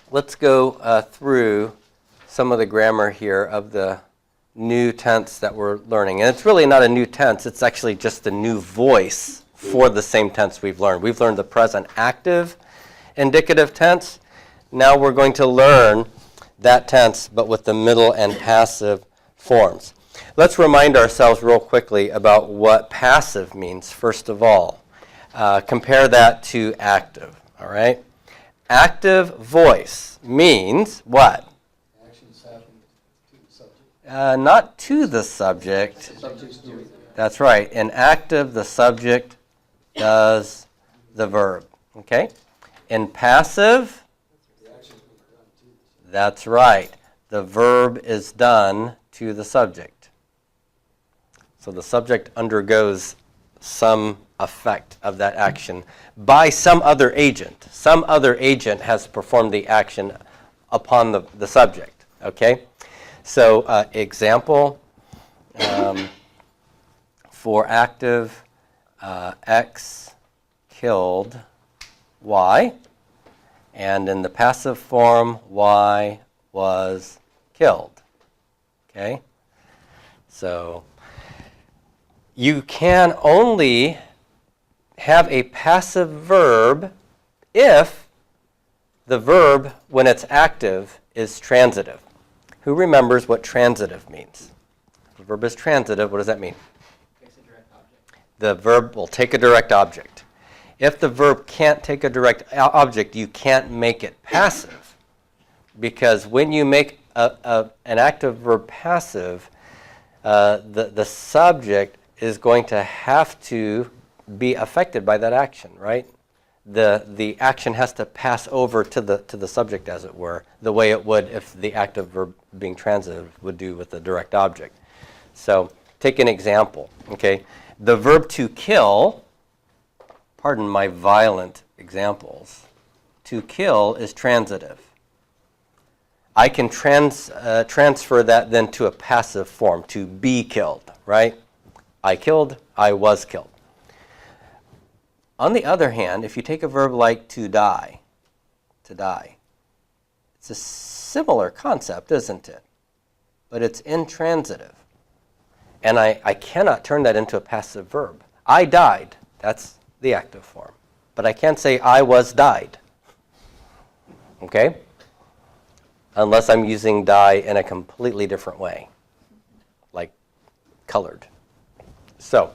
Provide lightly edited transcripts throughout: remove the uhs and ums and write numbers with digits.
let's go through some of the grammar here of the new tense that we're learning. And it's really not a new tense, it's actually just a new voice for the same tense we've learned. We've learned the present active indicative tense. Now we're going to learn that tense, but with the middle and passive forms. Let's remind ourselves real quickly about what passive means, first of all. Compare that to active, all right? Active voice means what? Actions happen to the subject. Not to the subject. The subject's doing it. That's right. In active, the subject does the verb, okay? In passive, The action's being done to the subject. that's right. The verb is done to the subject. So the subject undergoes some effect of that action by some other agent. Some other agent has performed the action upon the subject, okay? So example, for active, X killed Y, and in the passive form, Y was killed, okay? So you can only have a passive verb if the verb, when it's active, is transitive. Who remembers what transitive means? If the verb is transitive, what does that mean? Takes a direct object. The verb will take a direct object. If the verb can't take a direct object, you can't make it passive. Because when you make an active verb passive, the subject is going to have to be affected by that action, right? The action has to pass over to the subject, as it were, the way it would if the active verb being transitive would do with the direct object. So take an example, okay? The verb to kill, pardon my violent examples, to kill is transitive. I can transfer that then to a passive form, to be killed, right? I killed, I was killed. On the other hand, if you take a verb like to die, it's a similar concept, isn't it? But it's intransitive. And I cannot turn that into a passive verb. I died, that's the active form. But I can't say I was died, okay? Unless I'm using die in a completely different way, like colored. So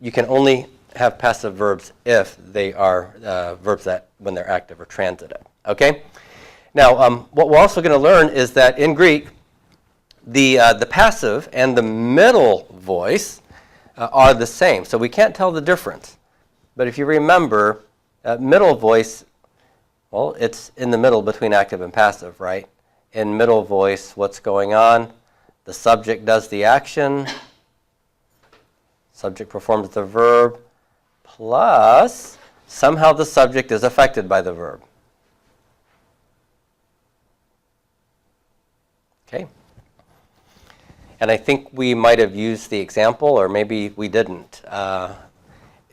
you can only have passive verbs if they are verbs that, when they're active, are transitive. Okay? Now, what we're also going to learn is that in Greek, the passive and the middle voice are the same. So we can't tell the difference. But if you remember, middle voice, well, it's in the middle between active and passive, right? In middle voice, what's going on? The subject does the action. Subject performs the verb, plus somehow the subject is affected by the verb. Okay? And I think we might have used the example, or maybe we didn't.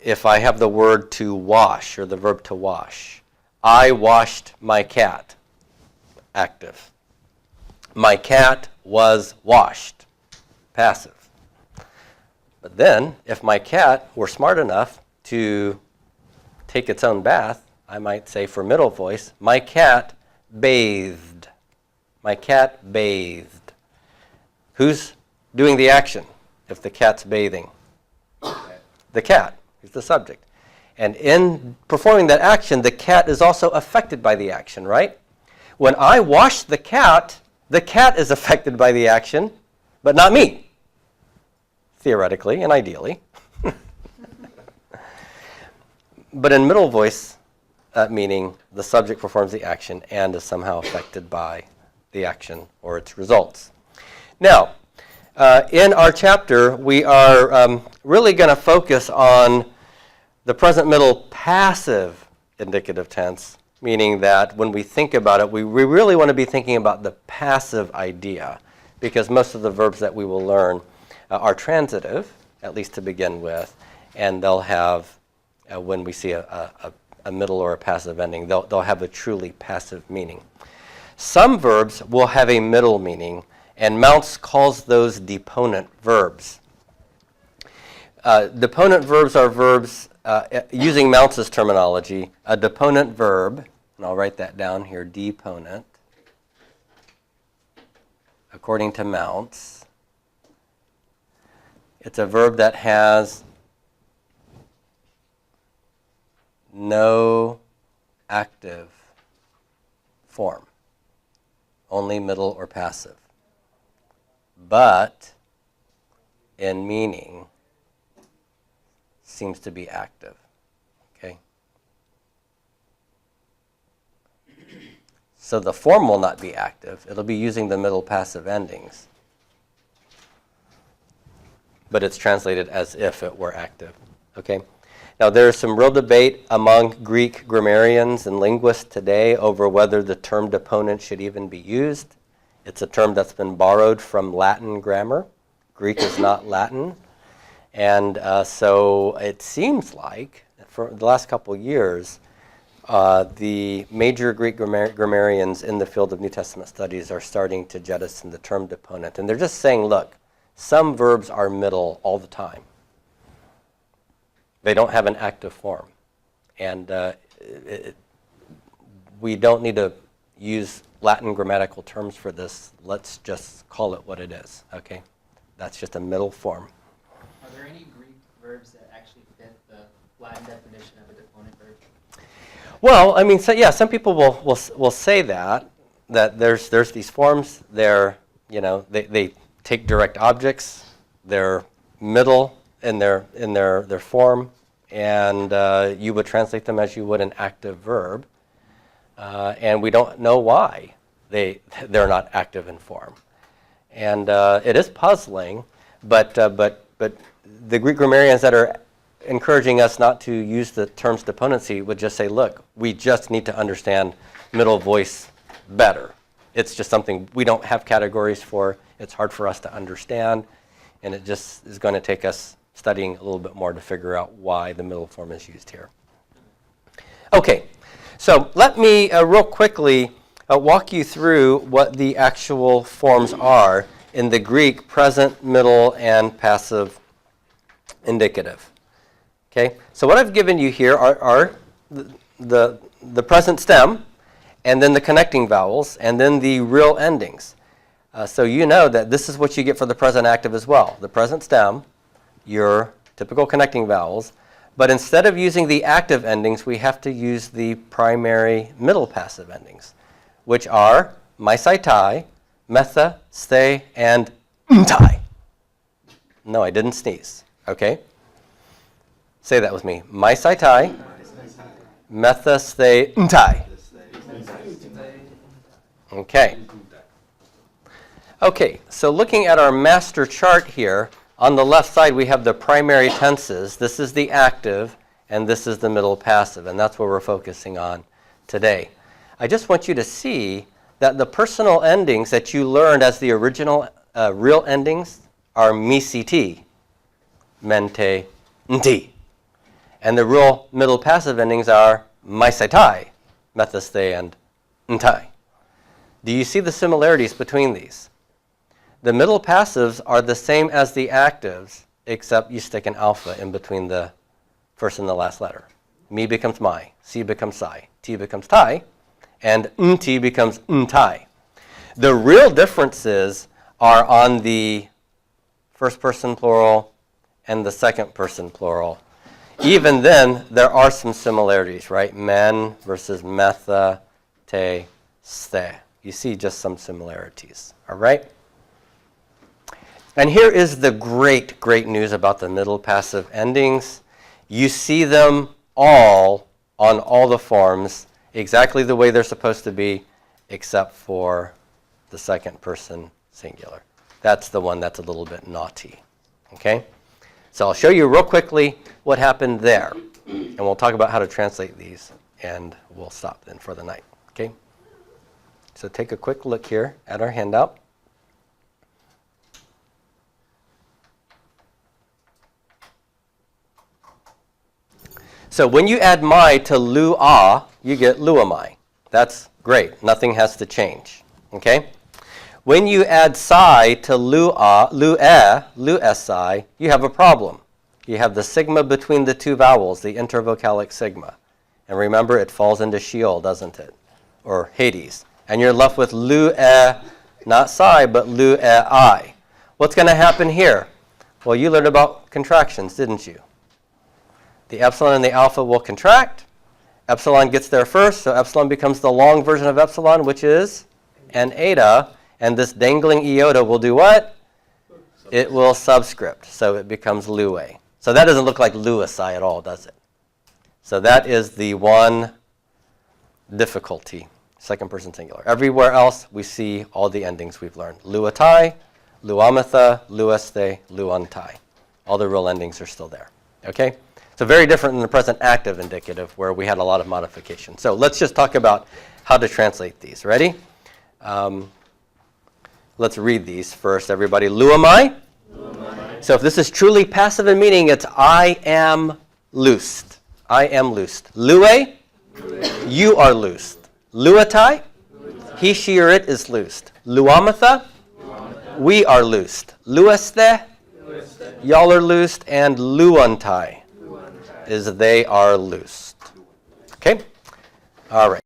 If I have the word to wash, or the verb to wash. I washed my cat. Active. My cat was washed. Passive. But then, if my cat were smart enough to take its own bath, I might say for middle voice, my cat bathed. My cat bathed. Who's doing the action if the cat's bathing? The cat is the subject. And in performing that action, the cat is also affected by the action, right? When I wash the cat is affected by the action, but not me. Theoretically and ideally. But in middle voice, meaning the subject performs the action and is somehow affected by the action or its results. Now, in our chapter, we are really going to focus on the present middle passive indicative tense, meaning that when we think about it, we really want to be thinking about the passive idea, because most of the verbs that we will learn are transitive, at least to begin with, and they'll have, when we see a a middle or a passive ending. They'll have a truly passive meaning. Some verbs will have a middle meaning, and Mounce calls those deponent verbs. Deponent verbs are verbs, using Mounce's terminology, a deponent verb, and I'll write that down here, deponent, according to Mounce. It's a verb that has no active form, only middle or passive, but in meaning seems to be active. Okay? So the form will not be active. It'll be using the middle passive endings, but it's translated as if it were active. Okay? Now, there's some real debate among Greek grammarians and linguists today over whether the term deponent should even be used. It's a term that's been borrowed from Latin grammar. Greek is not Latin. And so it seems like, for the last couple of years, the major Greek grammarians in the field of New Testament studies are starting to jettison the term deponent. And they're just saying, look, some verbs are middle all the time. They don't have an active form. And we don't need to use Latin grammatical terms for this. Let's just call it what it is, okay? That's just a middle form. Are there any Greek verbs that actually fit the Latin definition of a deponent verb? Well, I mean, so, yeah, some people will say that there's these forms. They're, they take direct objects. They're middle in their form, and you would translate them as you would an active verb. And we don't know why they're not active in form, and it is puzzling. But the Greek grammarians that are encouraging us not to use the terms deponency would just say, look, we just need to understand middle voice better. It's just something we don't have categories for. It's hard for us to understand, and it just is going to take us studying a little bit more to figure out why the middle form is used here. Okay, so let me real quickly walk you through what the actual forms are in the Greek present, middle, and passive indicative. Okay, so what I've given you here are the present stem, and then the connecting vowels, and then the real endings. So you know that this is what you get for the present active as well. The present stem, your typical connecting vowels, but instead of using the active endings, we have to use the primary middle passive endings, which are maisaitai, metha, ste, and ntai. No, I didn't sneeze. Okay? Say that with me. Maisaitai, metha, ste, ntai. Okay. Okay, so looking at our master chart here, on the left side we have the primary tenses. This is the active, and this is the middle passive, and that's what we're focusing on today. I just want you to see that the personal endings that you learned as the original real endings are misiti, mente, nti. And the real middle passive endings are maisaitai, methaste, and ntai. Do you see the similarities between these? The middle passives are the same as the actives, except you stick an alpha in between the first and the last letter. Mi becomes mai, si becomes sai, ti becomes tai, and nti becomes ntai. The real differences are on the first person plural and the second person plural. Even then, there are some similarities, right? Men versus metha, te, ste. You see just some similarities, all right? And here is the great, great news about the middle passive endings. You see them all on all the forms exactly the way they're supposed to be, except for the second person singular. That's the one that's a little bit naughty, okay? So I'll show you real quickly what happened there, and we'll talk about how to translate these, and we'll stop then for the night, okay? So take a quick look here at our handout. So when you add my to lu-a, you get luamai. That's great. Nothing has to change. Okay? When you add psi to lu-a, lu-si, you have a problem. You have the sigma between the two vowels, the intervocalic sigma. And remember, it falls into Sheol, doesn't it? Or Hades. And you're left with lu-e, not psi, but lu-e-I. What's going to happen here? Well, you learned about contractions, didn't you? The epsilon and the alpha will contract. Epsilon gets there first, so epsilon becomes the long version of epsilon, which is an eta. And this dangling iota will do what? It will subscript, so it becomes lue. So that doesn't look like luasi at all, does it? So that is the one difficulty, second person singular. Everywhere else, we see all the endings we've learned. Luatai, luamatha, lueste, luantai. All the real endings are still there. Okay? So very different than the present active indicative, where we had a lot of modification. So let's just talk about how to translate these. Ready? Let's read these first, everybody. Luamai. Luamai. So if this is truly passive in meaning, it's I am loosed. I am loosed. Lue. Lue. You are loosed. Luatai. Luatai. He, she, or it is loosed. Luamatha. Luamatha. We are loosed. Lueste. Lueste. Y'all are loosed. And luantai is they are loosed. Okay? All right.